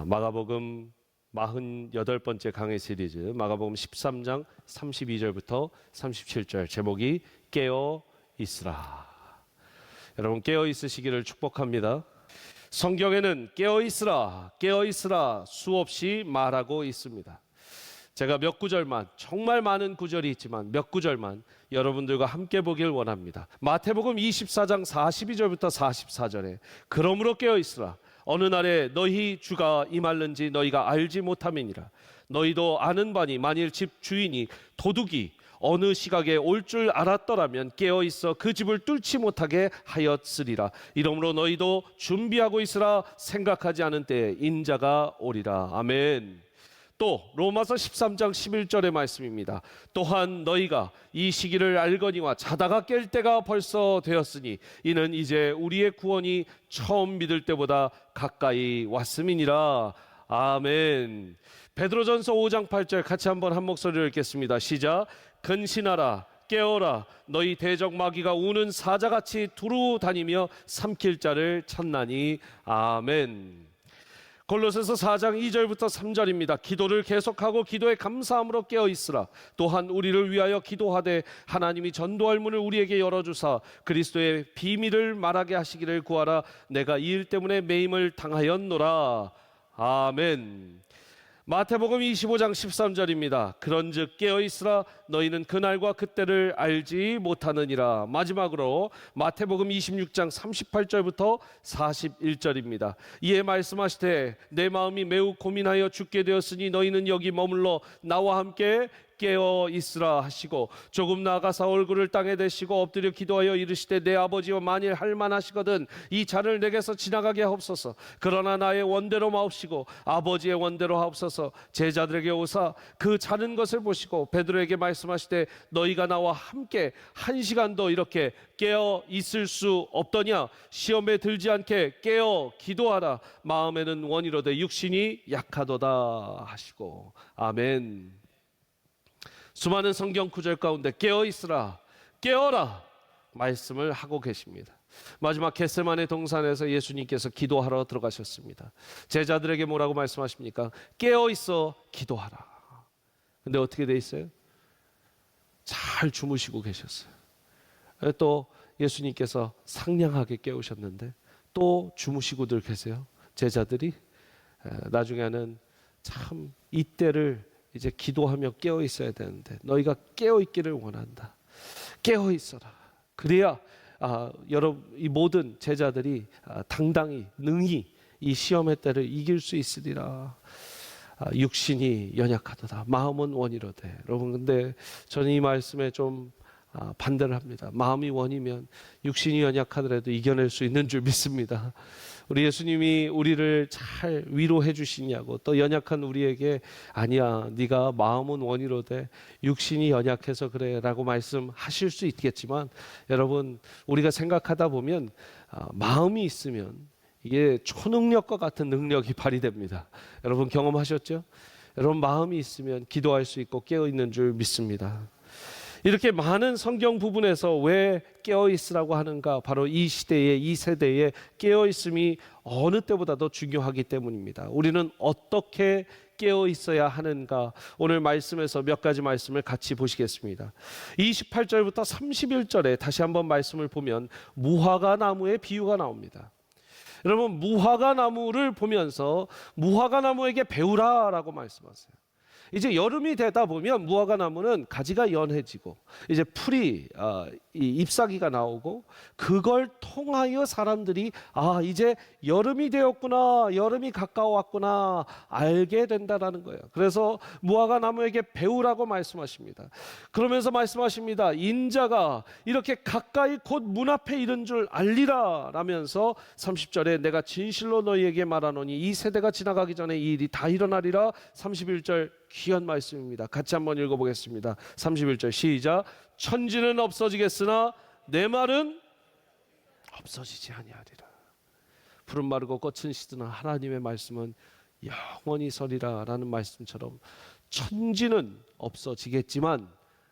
마가복음 48번째 강의 시리즈 마가복음 13장 32절부터 37절 제목이 깨어 있으라. 여러분 깨어 있으시기를 축복합니다. 성경에는 깨어 있으라 깨어 있으라 수없이 말하고 있습니다. 제가 몇 구절만, 정말 많은 구절이 있지만 몇 구절만 여러분들과 함께 보길 원합니다. 마태복음 24장 42절부터 44절에 그러므로 깨어 있으라. 어느 날에 너희 주가 임할는지 너희가 알지 못함이니라. 너희도 아는 바니 만일 집 주인이 도둑이 어느 시각에 올 줄 알았더라면 깨어 있어 그 집을 뚫지 못하게 하였으리라. 이러므로 너희도 준비하고 있으라. 생각하지 않은 때에 인자가 오리라. 아멘. 또 로마서 13장 11절의 말씀입니다. 또한 너희가 이 시기를 알거니와 자다가 깰 때가 벌써 되었으니 이는 이제 우리의 구원이 처음 믿을 때보다 가까이 왔음이니라. 아멘. 베드로전서 5장 8절 같이 한번 한 목소리로 읽겠습니다. 시작. 근신하라 깨어라 너희 대적 마귀가 우는 사자같이 두루 다니며 삼킬 자를 찾나니. 아멘. 골로새서 4장 2절부터 3절입니다. 기도를 계속하고 기도에 감사함으로 깨어 있으라. 또한 우리를 위하여 기도하되 하나님이 전도할 문을 우리에게 열어주사 그리스도의 비밀을 말하게 하시기를 구하라. 내가 이 일 때문에 매임을 당하였노라. 아멘. 마태복음 25장 13절입니다. 그런즉 깨어있으라. 너희는 그날과 그때를 알지 못하느니라. 마지막으로 마태복음 26장 38절부터 41절입니다. 이에 말씀하시되 내 마음이 매우 고민하여 죽게 되었으니 너희는 여기 머물러 나와 함께 깨어 있으라 하시고 조금 나아가서 얼굴을 땅에 대시고 엎드려 기도하여 이르시되 내 아버지여 만일 할만하시거든 이 잔을 내게서 지나가게 하옵소서. 그러나 나의 원대로 마옵시고 아버지의 원대로 하옵소서. 제자들에게 오사 그 자는 것을 보시고 베드로에게 말씀하시되 너희가 나와 함께 한 시간도 이렇게 깨어 있을 수 없더냐. 시험에 들지 않게 깨어 기도하라. 마음에는 원이로되 육신이 약하도다 하시고. 아멘. 수많은 성경 구절 가운데 깨어 있으라 깨어라 말씀을 하고 계십니다. 마지막 겟세마네 동산에서 예수님께서 기도하러 들어가셨습니다. 제자들에게 뭐라고 말씀하십니까? 깨어 있어 기도하라. 근데 어떻게 돼 있어요? 잘 주무시고 계셨어요. 또 예수님께서 상냥하게 깨우셨는데 또 주무시고들 계세요. 제자들이 나중에는 참 이때를 이제 기도하며 깨어 있어야 되는데 너희가 깨어 있기를 원한다. 깨어 있어라. 그래야 여러분 이 모든 제자들이 당당히 능히 이 시험의 때를 이길 수 있으리라. 육신이 연약하도다 마음은 원이로되. 여러분 근데 저는 이 말씀에 좀 반대를 합니다. 마음이 원이면 육신이 연약하더라도 이겨낼 수 있는 줄 믿습니다. 우리 예수님이 우리를 잘 위로해 주시냐고 또 연약한 우리에게 아니야 네가 마음은 원이로되 육신이 연약해서 그래 라고 말씀하실 수 있겠지만 여러분 우리가 생각하다 보면 마음이 있으면 이게 초능력과 같은 능력이 발휘됩니다. 여러분 경험하셨죠? 여러분 마음이 있으면 기도할 수 있고 깨어있는 줄 믿습니다. 이렇게 많은 성경 부분에서 왜 깨어있으라고 하는가? 바로 이 시대에 이 세대에 깨어있음이 어느 때보다도 중요하기 때문입니다. 우리는 어떻게 깨어있어야 하는가? 오늘 말씀에서 몇 가지 말씀을 같이 보시겠습니다. 28절부터 31절에 다시 한번 말씀을 보면 무화과 나무의 비유가 나옵니다. 여러분 무화과 나무를 보면서 무화과 나무에게 배우라라고 말씀하세요. 이제 여름이 되다 보면 무화과 나무는 가지가 연해지고 이제 풀이 잎사귀가 나오고 그걸 통하여 사람들이 이제 여름이 되었구나 여름이 가까워왔구나 알게 된다라는 거예요. 그래서 무화과 나무에게 배우라고 말씀하십니다. 그러면서 말씀하십니다. 인자가 이렇게 가까이 곧 문 앞에 이른 줄 알리라 라면서 30절에 내가 진실로 너희에게 말하노니 이 세대가 지나가기 전에 이 일이 다 일어나리라. 31절 귀한 말씀입니다. 같이 한번 읽어보겠습니다. 31절 시작. 천지는 없어지겠으나 내 말은 없어지지 아니하리라. 푸른 마르고 꽃은 시드나 하나님의 말씀은 영원히 서리라 라는 말씀처럼 천지는 없어지겠지만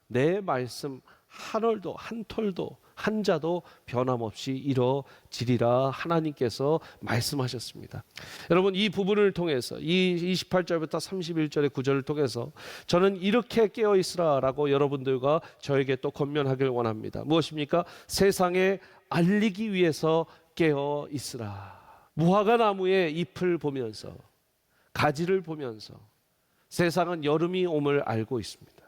내 말씀 한 올도 한 톨도 한 자도 변함없이 이루어지리라 하나님께서 말씀하셨습니다. 여러분, 이 부분을 통해서 이 28절부터 31절의 구절을 통해서 저는 이렇게 깨어 있으라라고 여러분들과 저에게 또 권면하길 원합니다. 무엇입니까? 세상에 알리기 위해서 깨어 있으라. 무화과 나무의 잎을 보면서, 가지를 보면서 세상은 여름이 옴을 알고 있습니다.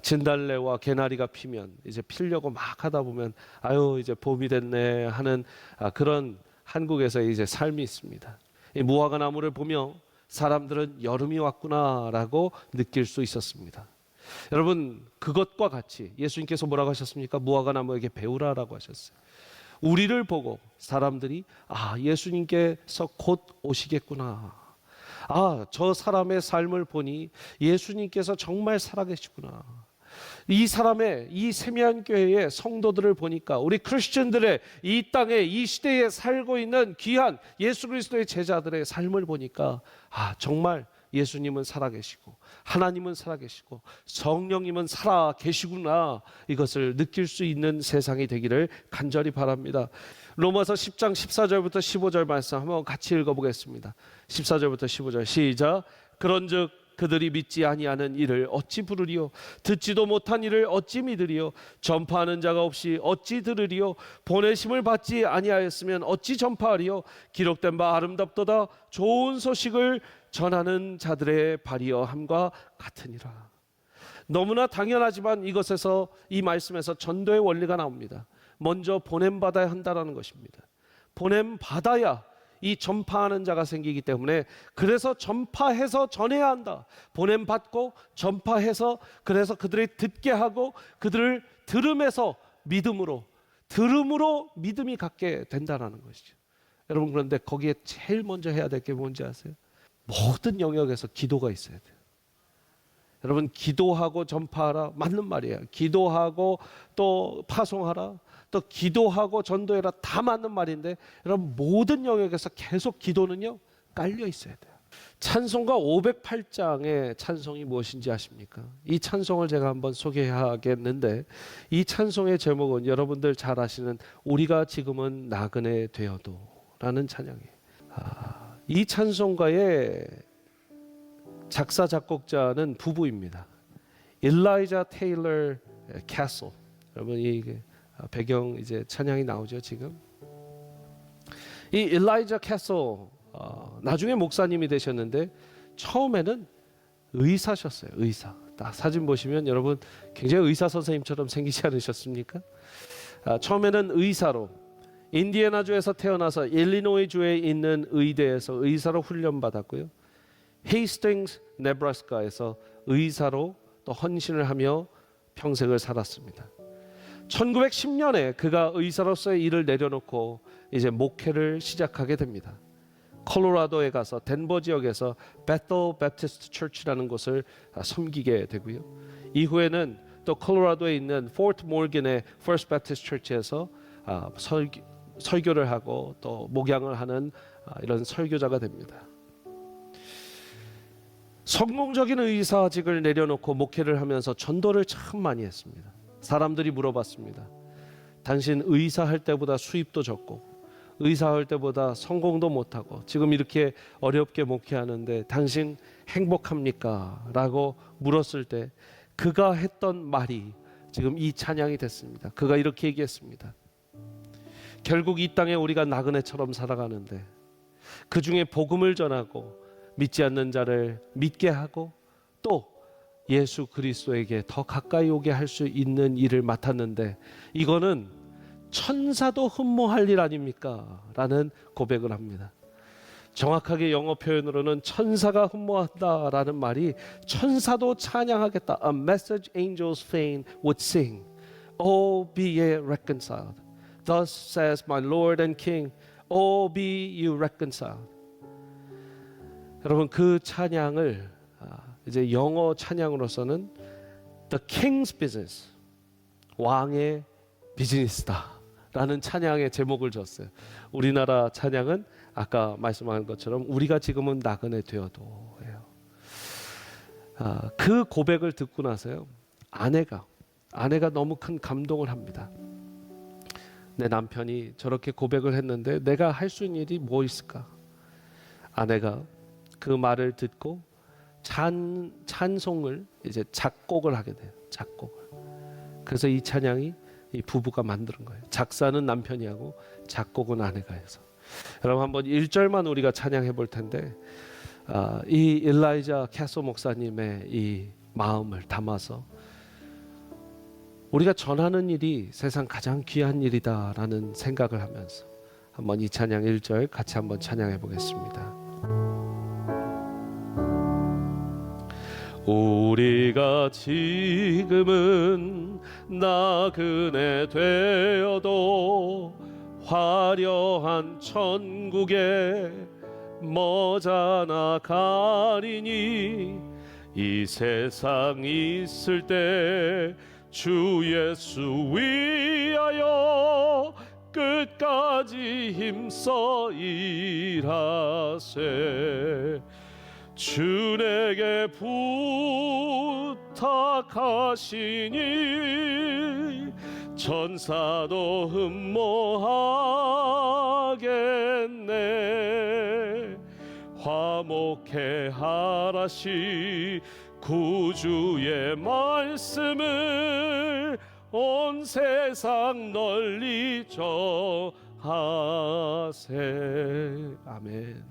진달래와 개나리가 피면 이제 피려고 막 하다 보면 아유 이제 봄이 됐네 하는 그런 한국에서의 이제 삶이 있습니다. 이 무화과 나무를 보며 사람들은 여름이 왔구나라고 느낄 수 있었습니다. 여러분, 그것과 같이 예수님께서 뭐라고 하셨습니까? 무화과 나무에게 배우라라고 하셨어요. 우리를 보고 사람들이 예수님께서 곧 오시겠구나, 저 사람의 삶을 보니 예수님께서 정말 살아계시구나, 이 사람의, 이 세미한 교회의 성도들을 보니까, 우리 크리스천들의 이 땅에 이 시대에 살고 있는 귀한 예수 그리스도의 제자들의 삶을 보니까 정말 예수님은 살아계시고 하나님은 살아계시고 성령님은 살아계시구나, 이것을 느낄 수 있는 세상이 되기를 간절히 바랍니다. 로마서 10장 14절부터 15절 말씀 한번 같이 읽어보겠습니다. 14절부터 15절 시작. 그런즉 그들이 믿지 아니하는 일을 어찌 부르리요? 듣지도 못한 일을 어찌 믿으리요? 전파하는 자가 없이 어찌 들으리요? 보내심을 받지 아니하였으면 어찌 전파하리요? 기록된 바 아름답도다 좋은 소식을 전하는 자들의 발이여함과 같으니라. 너무나 당연하지만 이것에서, 이 말씀에서 전도의 원리가 나옵니다. 먼저 보냄받아야 한다는 것입니다. 보냄받아야 이 전파하는 자가 생기기 때문에, 그래서 전파해서 전해야 한다. 보냄받고 전파해서, 그래서 그들이 듣게 하고 그들을 들음에서 믿음으로, 들음으로 믿음이 갖게 된다는 것이죠. 여러분, 그런데 거기에 제일 먼저 해야 될 게 뭔지 아세요? 모든 영역에서 기도가 있어야 돼요. 여러분, 기도하고 전파하라, 맞는 말이에요. 기도하고 또 파송하라, 또 기도하고 전도해라, 다 맞는 말인데, 여러분 모든 영역에서 계속 기도는요 깔려 있어야 돼요. 찬송가 508장의 찬송이 무엇인지 아십니까? 이 찬송을 제가 한번 소개하겠는데, 이 찬송의 제목은 여러분들 잘 아시는 우리가 지금은 나그네 되어도 라는 찬양이에요. 이 찬송가의 작사 작곡자는 부부입니다. 일라이자 테일러 캐슬. 여러분, 이게 배경 이제 찬양이 나오죠 지금. 이 일라이자 캐슬 나중에 목사님이 되셨는데, 처음에는 의사셨어요. 의사. 딱 사진 보시면 여러분 굉장히 의사 선생님처럼 생기지 않으셨습니까? 처음에는 의사로 인디애나주에서 태어나서 일리노이 주에 있는 의대에서 의사로 훈련받았고요. 헤이스팅스 네브라스카에서 의사로 또 헌신을 하며 평생을 살았습니다. 1910년에 그가 의사로서의 일을 내려놓고 이제 목회를 시작하게 됩니다. 콜로라도에 가서 덴버 지역에서 베틀 배프티스트 처치라는 곳을 섬기게 되고요. 이후에는 또 콜로라도에 있는 포트 모건의 퍼스트 배프티스트 처치에서 설교를 하고 또 목양을 하는 이런 설교자가 됩니다. 성공적인 의사직을 내려놓고 목회를 하면서 전도를 참 많이 했습니다. 사람들이 물어봤습니다. 당신 의사할 때보다 수입도 적고 의사할 때보다 성공도 못하고 지금 이렇게 어렵게 목회하는데 당신 행복합니까? 라고 물었을 때 그가 했던 말이 지금 이 찬양이 됐습니다. 그가 이렇게 얘기했습니다. 결국 이 땅에 우리가 나그네처럼 살아가는데, 그 중에 복음을 전하고 믿지 않는 자를 믿게 하고 또 예수 그리스도에게 더 가까이 오게 할 수 있는 일을 맡았는데, 이거는 천사도 흠모할 일 아닙니까? 라는 고백을 합니다. 정확하게 영어 표현으로는 천사가 흠모한다라는 말이 천사도 찬양하겠다. A message angels fain would sing. Oh, be ye reconciled. Thus says my Lord and King. Oh, be you reconciled. 여러분, 그 찬양을 이제 영어 찬양으로서는 The King's Business, 왕의 비즈니스다 라는 찬양의 제목을 줬어요. 우리나라 찬양은 아까 말씀한 것처럼 우리가 지금은 나그네 되어도 해요. 그 고백을 듣고 나서요, 아내가 너무 큰 감동을 합니다. 내 남편이 저렇게 고백을 했는데 내가 할 수 있는 일이 뭐 있을까? 아내가 그 말을 듣고 찬송을 이제 작곡을 하게 돼요. 작곡을. 그래서 이 찬양이 이 부부가 만드는 거예요. 작사는 남편이 하고 작곡은 아내가 해서. 여러분 한번 1절만 우리가 찬양해 볼 텐데 이 일라이자 캐소 목사님의 이 마음을 담아서 우리가 전하는 일이 세상 가장 귀한 일이다라는 생각을 하면서 한번 이 찬양 1절 같이 한번 찬양해 보겠습니다. 우리가 지금은 나그네 되어도 화려한 천국에 머자나 가리니 이 세상 있을 때 주 예수 위하여 끝까지 힘써 일하세. 주 내게 부탁하시니 천사도 흠모하겠네. 화목해 하라시 구주의 말씀을 온 세상 널리 전하세. 아멘.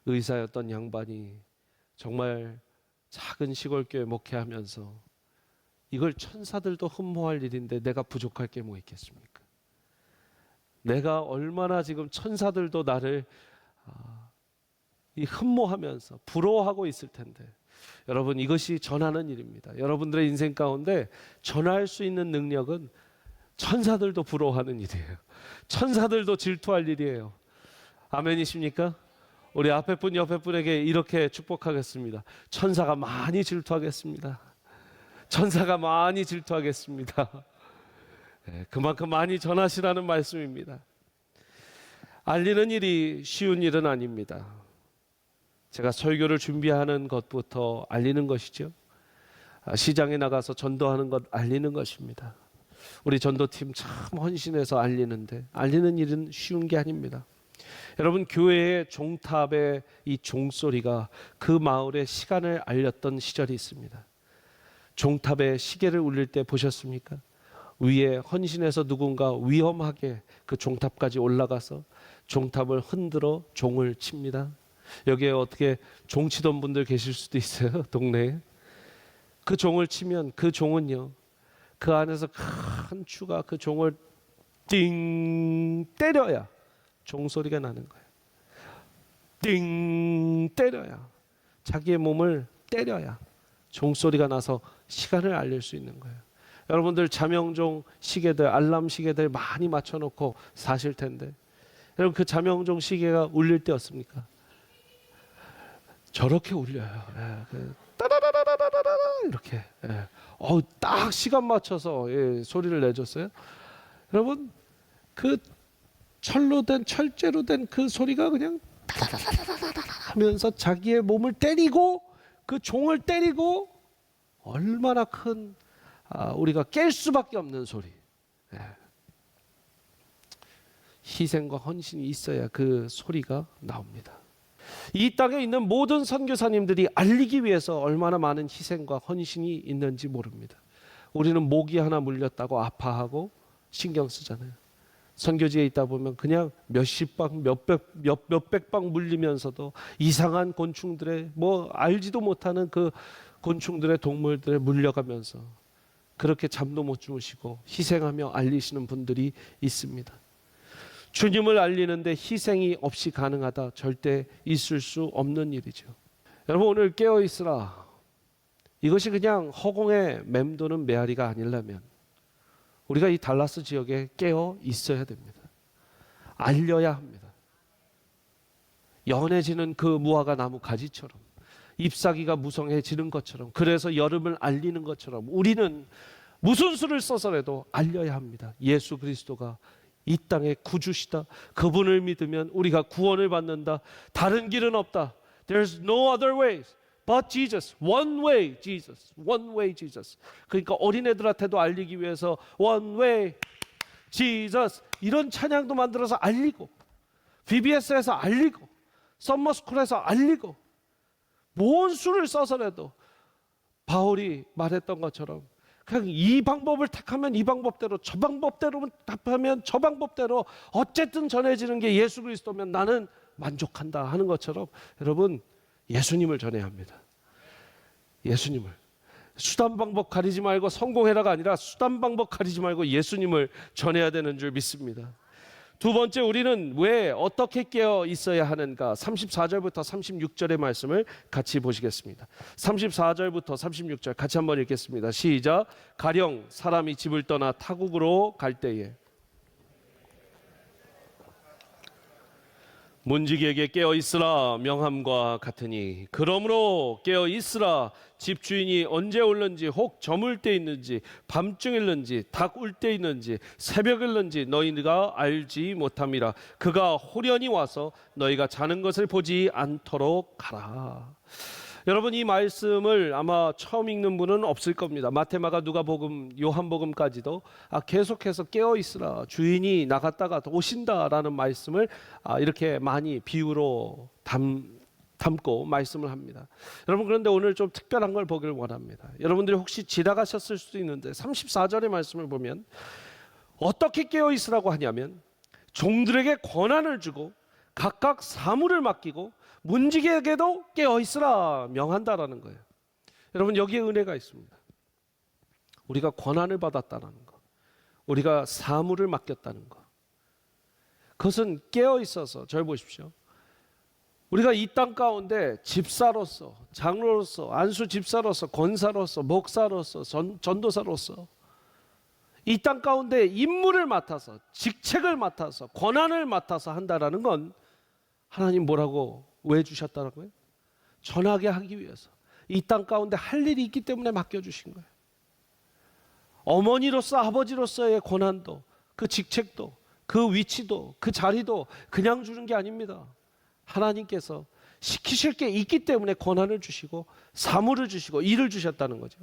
의사였던 양반이 정말 작은 시골교회 목회하면서 이걸 천사들도 흠모할 일인데 내가 부족할 게 뭐 있겠습니까? 내가 얼마나 지금 천사들도 나를 흠모하면서 부러워하고 있을 텐데. 여러분 이것이 전하는 일입니다. 여러분들의 인생 가운데 전할 수 있는 능력은 천사들도 부러워하는 일이에요. 천사들도 질투할 일이에요. 아멘이십니까? 우리 앞에 분 옆에 분에게 이렇게 축복하겠습니다. 천사가 많이 질투하겠습니다. 천사가 많이 질투하겠습니다. 네, 그만큼 많이 전하시라는 말씀입니다. 알리는 일이 쉬운 일은 아닙니다. 제가 설교를 준비하는 것부터 알리는 것이죠. 시장에 나가서 전도하는 것 알리는 것입니다. 우리 전도팀 참 헌신해서 알리는데 알리는 일은 쉬운 게 아닙니다. 여러분 교회의 종탑의 이 종소리가 그 마을의 시간을 알렸던 시절이 있습니다. 종탑의 시계를 울릴 때 보셨습니까? 위에 헌신해서 누군가 위험하게 그 종탑까지 올라가서 종탑을 흔들어 종을 칩니다. 여기에 어떻게 종 치던 분들 계실 수도 있어요. 동네에. 그 종을 치면 그 종은요, 그 안에서 큰 추가 그 종을 띵 때려야 종소리가 나는 거예요. 띵 때려야, 자기의 몸을 때려야 종소리가 나서 시간을 알릴 수 있는 거예요. 여러분들 자명종 시계들, 알람 시계들 많이 맞춰놓고 사실 텐데, 여러분 그 자명종 시계가 울릴 때였습니까? 저렇게 울려요. 따라라라라라라 이렇게. 딱 시간 맞춰서 소리를 내줬어요. 여러분 그 철제로 된 그 소리가 그냥 따라라라라라 하면서 자기의 몸을 때리고 그 종을 때리고 얼마나 큰 우리가 깰 수밖에 없는 소리. 희생과 헌신이 있어야 그 소리가 나옵니다. 이 땅에 있는 모든 선교사님들이 알리기 위해서 얼마나 많은 희생과 헌신이 있는지 모릅니다. 우리는 모기 하나 물렸다고 아파하고 신경 쓰잖아요. 선교지에 있다 보면 그냥 몇십 방, 몇백 방 물리면서도 이상한 곤충들의 알지도 못하는 그 곤충들의 동물들에 물려가면서 그렇게 잠도 못 주무시고 희생하며 알리시는 분들이 있습니다. 주님을 알리는데 희생이 없이 가능하다. 절대 있을 수 없는 일이죠. 여러분 오늘 깨어 있으라. 이것이 그냥 허공에 맴도는 메아리가 아니라면 우리가 이 달라스 지역에 깨어 있어야 됩니다. 알려야 합니다. 연해지는 그 무화과 나무 가지처럼, 잎사귀가 무성해지는 것처럼, 그래서 여름을 알리는 것처럼 우리는 무슨 수를 써서라도 알려야 합니다. 예수 그리스도가 이 땅의 구주시다. 그분을 믿으면 우리가 구원을 받는다. 다른 길은 없다. There's no other ways but Jesus. One way Jesus. One way Jesus. 그러니까 어린애들한테도 알리기 위해서 One way 지저스 이런 찬양도 만들어서 알리고, VBS에서 알리고, 썸머스쿨에서 알리고, 뭔 수를 써서라도 바울이 말했던 것처럼 그냥 이 방법을 택하면 이 방법대로, 저 방법대로 답하면 저 방법대로 어쨌든 전해지는 게 예수 그리스도면 나는 만족한다 하는 것처럼 여러분 예수님을 전해야 합니다. 예수님을. 수단 방법 가리지 말고 성공해라가 아니라 수단 방법 가리지 말고 예수님을 전해야 되는 줄 믿습니다. 두 번째, 우리는 왜 어떻게 깨어 있어야 하는가? 34절부터 36절의 말씀을 같이 보시겠습니다. 34절부터 36절 같이 한번 읽겠습니다. 시작. 가령 사람이 집을 떠나 타국으로 갈 때에 문지기에게 깨어 있으라 명함과 같으니, 그러므로 깨어 있으라. 집주인이 언제 올는지, 혹 저물 때 있는지, 밤중일는지, 닭 울 때 있는지, 새벽일는지 너희가 알지 못함이라. 그가 호련히 와서 너희가 자는 것을 보지 않도록 하라. 여러분, 이 말씀을 아마 처음 읽는 분은 없을 겁니다. 마태마가 누가복음 요한복음까지도 계속해서 깨어 있으라, 주인이 나갔다가 오신다라는 말씀을 이렇게 많이 비유로 담고 말씀을 합니다. 여러분, 그런데 오늘 좀 특별한 걸 보기를 원합니다. 여러분들이 혹시 지나가셨을 수도 있는데 34절의 말씀을 보면 어떻게 깨어 있으라고 하냐면 종들에게 권한을 주고 각각 사물을 맡기고 문지기에게도 깨어 있으라 명한다라는 거예요. 여러분, 여기에 은혜가 있습니다. 우리가 권한을 받았다는 거, 우리가 사물을 맡겼다는 거, 그것은 깨어 있어서, 절 보십시오. 우리가 이 땅 가운데 집사로서, 장로로서, 안수 집사로서, 권사로서, 목사로서, 전도사로서 이 땅 가운데 임무를 맡아서, 직책을 맡아서, 권한을 맡아서 한다라는 건 하나님 뭐라고 왜 주셨다는 거예요? 전하게 하기 위해서, 이 땅 가운데 할 일이 있기 때문에 맡겨주신 거예요. 어머니로서, 아버지로서의 권한도, 그 직책도, 그 위치도, 그 자리도 그냥 주는 게 아닙니다. 하나님께서 시키실 게 있기 때문에 권한을 주시고 사물을 주시고 일을 주셨다는 거죠.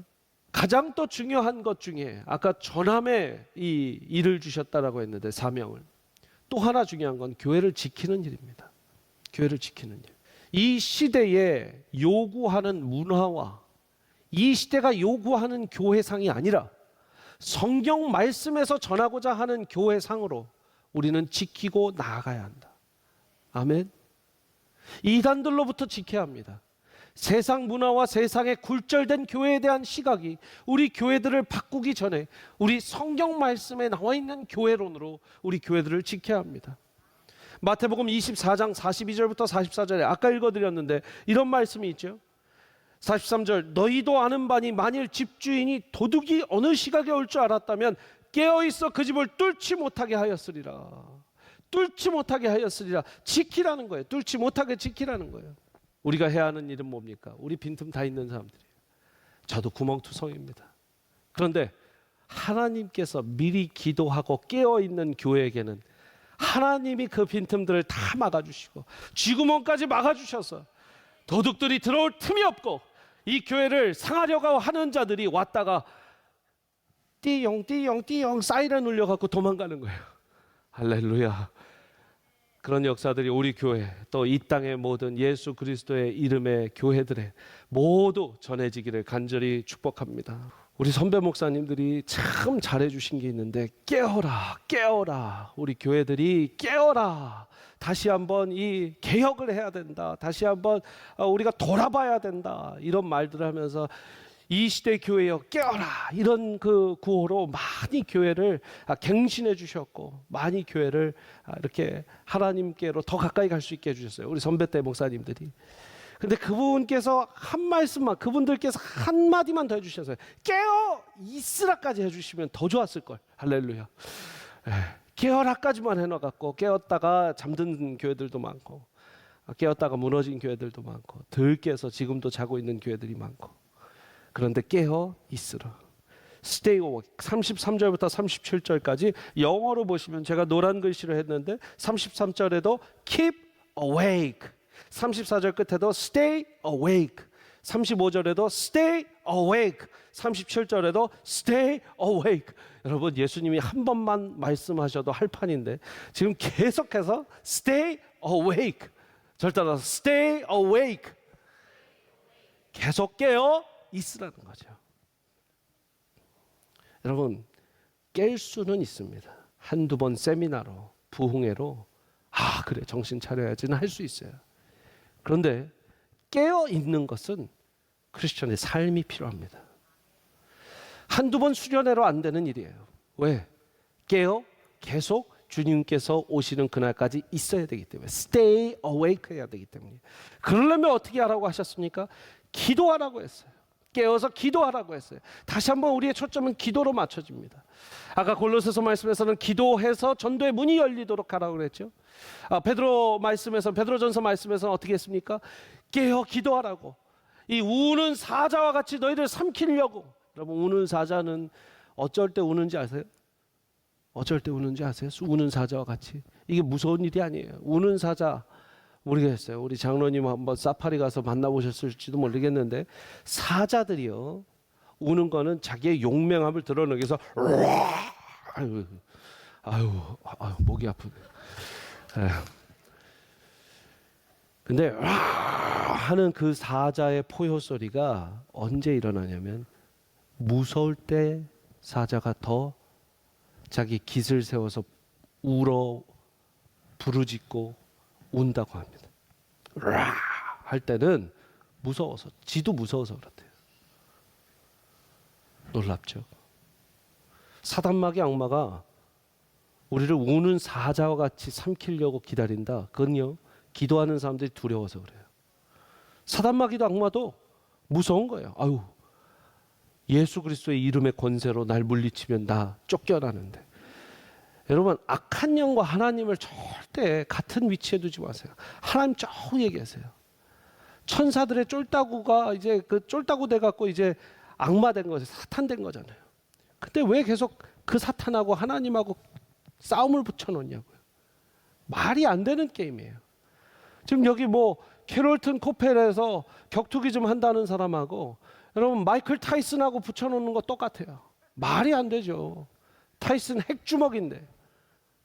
가장 또 중요한 것 중에 아까 전함의 이 일을 주셨다라고 했는데, 사명을, 또 하나 중요한 건 교회를 지키는 일입니다. 교회를 지키는 일. 이 시대에 요구하는 문화와 이 시대가 요구하는 교회상이 아니라 성경 말씀에서 전하고자 하는 교회상으로 우리는 지키고 나아가야 한다. 아멘. 이단들로부터 지켜야 합니다. 세상 문화와 세상의 굴절된 교회에 대한 시각이 우리 교회들을 바꾸기 전에 우리 성경 말씀에 나와 있는 교회론으로 우리 교회들을 지켜야 합니다. 마태복음 24장 42절부터 44절에 아까 읽어드렸는데 이런 말씀이 있죠. 43절, 너희도 아는 바니 만일 집주인이 도둑이 어느 시각에 올 줄 알았다면 깨어있어 그 집을 뚫지 못하게 하였으리라. 뚫지 못하게 하였으리라. 지키라는 거예요. 뚫지 못하게 지키라는 거예요. 우리가 해야 하는 일은 뭡니까? 우리 빈틈 다 있는 사람들이에요. 저도 구멍투성입니다. 그런데 하나님께서 미리 기도하고 깨어있는 교회에게는 하나님이 그 빈틈들을 다 막아주시고 쥐구멍까지 막아주셔서 도둑들이 들어올 틈이 없고 이 교회를 상하려고 하는 자들이 왔다가 띠용 사이렌 울려갖고 도망가는 거예요. 할렐루야. 그런 역사들이 우리 교회, 또 이 땅의 모든 예수 그리스도의 이름의 교회들에 모두 전해지기를 간절히 축복합니다. 우리 선배 목사님들이 참 잘해주신 게 있는데, 깨어라 깨어라, 우리 교회들이 깨어라, 다시 한번 이 개혁을 해야 된다, 다시 한번 우리가 돌아봐야 된다, 이런 말들을 하면서 이 시대 교회여 깨어라, 이런 그 구호로 많이 교회를 갱신해 주셨고 많이 교회를 이렇게 하나님께로 더 가까이 갈 수 있게 해주셨어요. 우리 선배 때 목사님들이. 근데 그분께서 한 말씀만, 그분들께서 한 마디만 더 해주셨어요. 깨어 있으라까지 해주시면 더 좋았을 걸. 할렐루야. 깨어라까지만 해놔갖고 깨었다가 잠든 교회들도 많고, 깨었다가 무너진 교회들도 많고, 덜 깨서 지금도 자고 있는 교회들이 많고. 그런데 깨어 있으라. Stay awake. 33절부터 37절까지 영어로 보시면, 제가 노란 글씨로 했는데 33절에도 keep awake, 34절 끝에도 stay awake, 35절에도 stay awake. 37절에도 stay awake. 여러분, 예수님이 한 번만 말씀하셔도 할 판인데 지금 계속해서 stay awake. 절 따라서 stay awake. 계속 깨어 있으라는 거죠. 여러분, 깰 수는 있습니다. 한두 번 세미나로, 부흥회로 그래 정신 차려야지는 할 수 있어요. 그런데 깨어 있는 것은 크리스천의 삶이 필요합니다. 한두 번 수련회로 안 되는 일이에요. 왜? 깨어 계속 주님께서 오시는 그날까지 있어야 되기 때문에 stay awake 해야 되기 때문에. 그러려면 어떻게 하라고 하셨습니까? 기도하라고 했어요. 깨어서 기도하라고 했어요. 다시 한번 우리의 초점은 기도로 맞춰집니다. 아까 골로새서 말씀에서는 기도해서 전도의 문이 열리도록 하라고 그랬죠. 베드로 말씀에서, 베드로전서 말씀에서는 어떻게 했습니까? 깨어 기도하라고. 이 우는 사자와 같이 너희를 삼키려고. 여러분, 우는 사자는 어쩔 때 우는지 아세요? 어쩔 때 우는지 아세요? 우는 사자와 같이. 이게 무서운 일이 아니에요. 우는 사자 모르겠어요. 우리 장로님 한번 사파리 가서 만나보셨을지도 모르겠는데 사자들이요, 우는 거는 자기의 용맹함을 드러내기 위해서 아유 목이 아프네. 근데 하는 그 사자의 포효 소리가 언제 일어나냐면 무서울 때 사자가 더 자기 깃을 세워서 울어 부르짖고 운다고 합니다. 할 때는 무서워서, 지도 무서워서 그렇대요. 놀랍죠. 사단마귀 악마가 우리를 우는 사자와 같이 삼키려고 기다린다. 그건요, 기도하는 사람들이 두려워서 그래요. 사단마귀도 악마도 무서운 거예요. 예수 그리스도의 이름의 권세로 날 물리치면 나 쫓겨나는데. 여러분, 악한 영과 하나님을 절대 같은 위치에 두지 마세요. 하나님 저 위에 계세요. 천사들의 쫄따구가 이제 그 쫄따구 돼 갖고 이제 악마 된 거죠. 사탄 된 거잖아요. 근데 왜 계속 그 사탄하고 하나님하고 싸움을 붙여놓냐고요. 말이 안 되는 게임이에요. 지금 여기 뭐 캐롤튼 코펠에서 격투기 좀 한다는 사람하고 여러분 마이클 타이슨하고 붙여놓는 거 똑같아요. 말이 안 되죠. 타이슨 핵주먹인데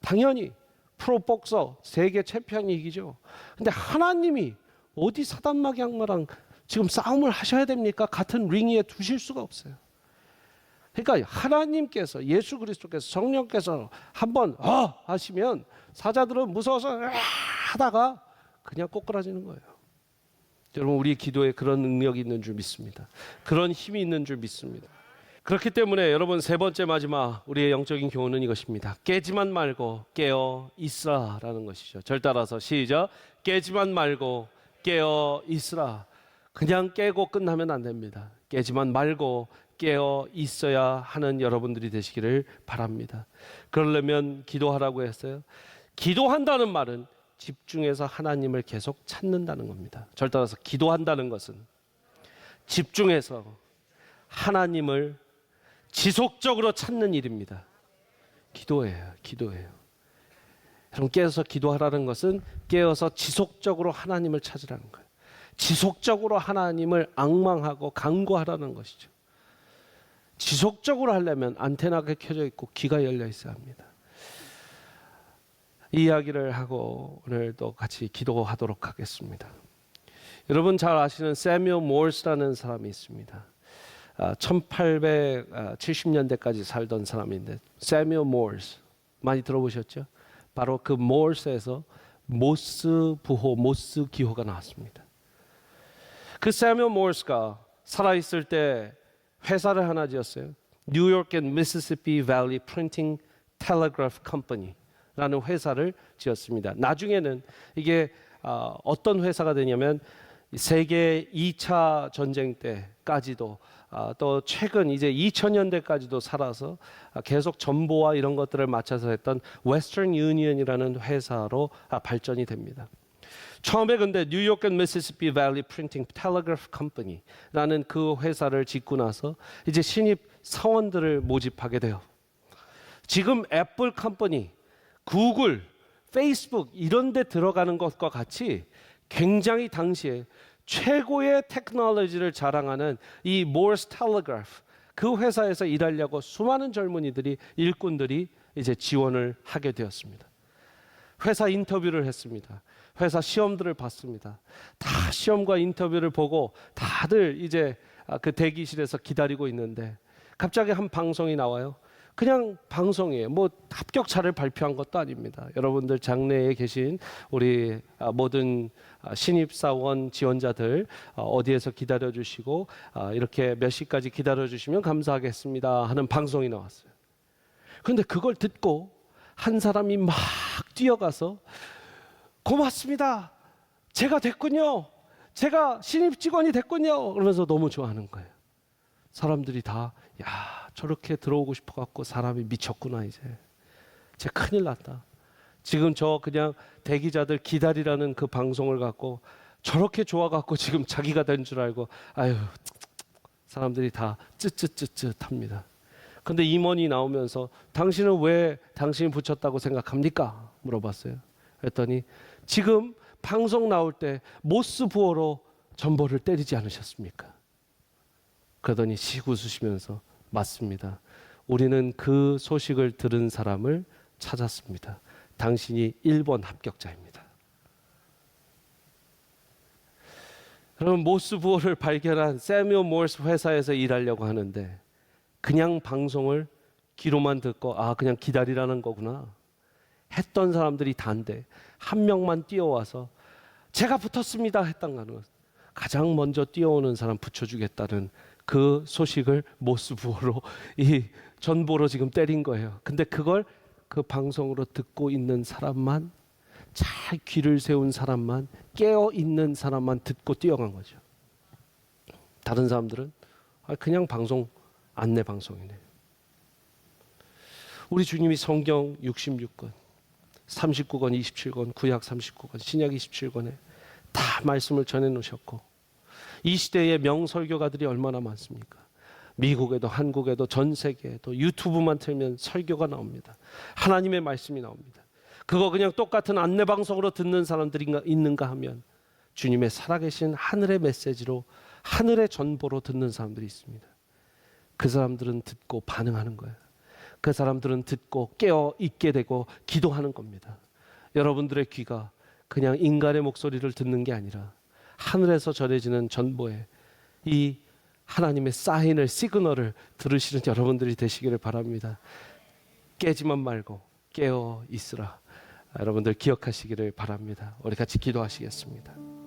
당연히 프로복서 세계 챔피언이 이기죠. 근데 하나님이 어디 사단마귀 악마랑 지금 싸움을 하셔야 됩니까? 같은 링 위에 두실 수가 없어요. 그러니까 하나님께서, 예수 그리스도께서, 성령께서 한번 하시면 사자들은 무서워서 하다가 그냥 꼬꾸라지는 거예요. 여러분, 우리 기도에 그런 능력이 있는 줄 믿습니다. 그런 힘이 있는 줄 믿습니다. 그렇기 때문에 여러분, 세 번째 마지막 우리의 영적인 교훈은 이것입니다. 깨지만 말고 깨어 있으라라는 것이죠. 절 따라서 시작. 깨지만 말고 깨어 있으라. 그냥 깨고 끝나면 안 됩니다. 깨지만 말고 깨어 있어야 하는 여러분들이 되시기를 바랍니다. 그러려면 기도하라고 했어요. 기도한다는 말은 집중해서 하나님을 계속 찾는다는 겁니다. 절 따라서 기도한다는 것은 집중해서 하나님을 지속적으로 찾는 일입니다. 기도예요. 여러분, 깨어서 기도하라는 것은 깨어서 지속적으로 하나님을 찾으라는 거예요. 지속적으로 하나님을 앙망하고 간구하라는 것이죠. 지속적으로 하려면 안테나가 켜져 있고 귀가 열려 있어야 합니다. 이 이야기를 하고 오늘도 같이 기도하도록 하겠습니다. 여러분 잘 아시는 세뮤얼 모리스라는 사람이 있습니다. 1870년대까지 살던 사람인데 세뮤얼 모리스 많이 들어보셨죠? 바로 그 모리스에서 모스 부호, 모스 기호가 나왔습니다. 그 세뮤얼 모리스가 살아있을 때 회사를 하나 지었어요. 뉴욕 앤 미시시피 밸리 프린팅 텔레그래프 컴퍼니라는 회사를 지었습니다. 나중에는 이게 어떤 회사가 되냐면 세계 2차 전쟁 때까지도 또 최근 이제 2000년대까지도 살아서 계속 정보와 이런 것들을 맞춰서 했던 웨스턴 유니언이라는 회사로 발전이 됩니다. 처음에 근데 뉴욕 앤 미시시피 밸리 프린팅 텔레그래프 컴퍼니라는 그 회사를 짓고 나서 이제 신입 사원들을 모집하게 돼요. 지금 애플 컴퍼니, 구글, 페이스북 이런 데 들어가는 것과 같이 굉장히 당시에 최고의 테크놀로지를 자랑하는 이 모스 텔레그래프, 그 회사에서 일하려고 수많은 젊은이들이, 일꾼들이 이제 지원을 하게 되었습니다. 회사 인터뷰를 했습니다. 회사 시험들을 봤습니다. 다 시험과 인터뷰를 보고 다들 이제 그 대기실에서 기다리고 있는데 갑자기 한 방송이 나와요. 그냥 방송이에요. 뭐 합격자를 발표한 것도 아닙니다. 여러분들 장내에 계신 우리 모든 신입사원 지원자들 어디에서 기다려주시고 이렇게 몇 시까지 기다려주시면 감사하겠습니다 하는 방송이 나왔어요. 그런데 그걸 듣고 한 사람이 막 뛰어가서 고맙습니다. 제가 됐군요. 제가 신입 직원이 됐군요. 그러면서 너무 좋아하는 거예요. 사람들이 다 야, 저렇게 들어오고 싶어 갖고 사람이 미쳤구나. 이제 쟤 큰일 났다. 지금 저 그냥 대기자들 기다리라는 그 방송을 갖고 저렇게 좋아 갖고 지금 자기가 된 줄 알고 아유, 사람들이 다 쯧쯧쯧쯧합니다. 근데 임원이 나오면서 당신은 왜 당신이 붙였다고 생각합니까? 물어봤어요. 그랬더니 지금 방송 나올 때 모스 부호로 전보를 때리지 않으셨습니까? 그러더니 씩 웃으시면서 맞습니다. 우리는 그 소식을 들은 사람을 찾았습니다. 당신이 1번 합격자입니다. 그럼 모스 부호를 발견한 세뮤얼 모스 회사에서 일하려고 하는데 그냥 방송을 귀로만 듣고 아 그냥 기다리라는 거구나 했던 사람들이 단데 한 명만 뛰어와서 제가 붙었습니다 했던 거는 가장 먼저 뛰어오는 사람 붙여주겠다는 그 소식을 모스 부호로 이 전보로 지금 때린 거예요. 근데 그걸 그 방송으로 듣고 있는 사람만, 잘 귀를 세운 사람만, 깨어 있는 사람만 듣고 뛰어간 거죠. 다른 사람들은 그냥 방송, 안내 방송이네. 우리 주님이 성경 66권, 39권, 27권, 구약 39권, 신약 27권에 다 말씀을 전해 놓으셨고 이 시대에 명설교가들이 얼마나 많습니까? 미국에도 한국에도 전 세계에도 유튜브만 틀면 설교가 나옵니다. 하나님의 말씀이 나옵니다. 그거 그냥 똑같은 안내 방송으로 듣는 사람들이 있는가 하면 주님의 살아계신 하늘의 메시지로 하늘의 전보로 듣는 사람들이 있습니다. 그 사람들은 듣고 반응하는 거예요. 그 사람들은 듣고 깨어 있게 되고 기도하는 겁니다. 여러분들의 귀가 그냥 인간의 목소리를 듣는 게 아니라 하늘에서 전해지는 전보에 이 하나님의 사인을, 시그널을 들으시는 여러분들이 되시기를 바랍니다. 깨지만 말고 깨어 있으라. 여러분들 기억하시기를 바랍니다. 우리 같이 기도하시겠습니다.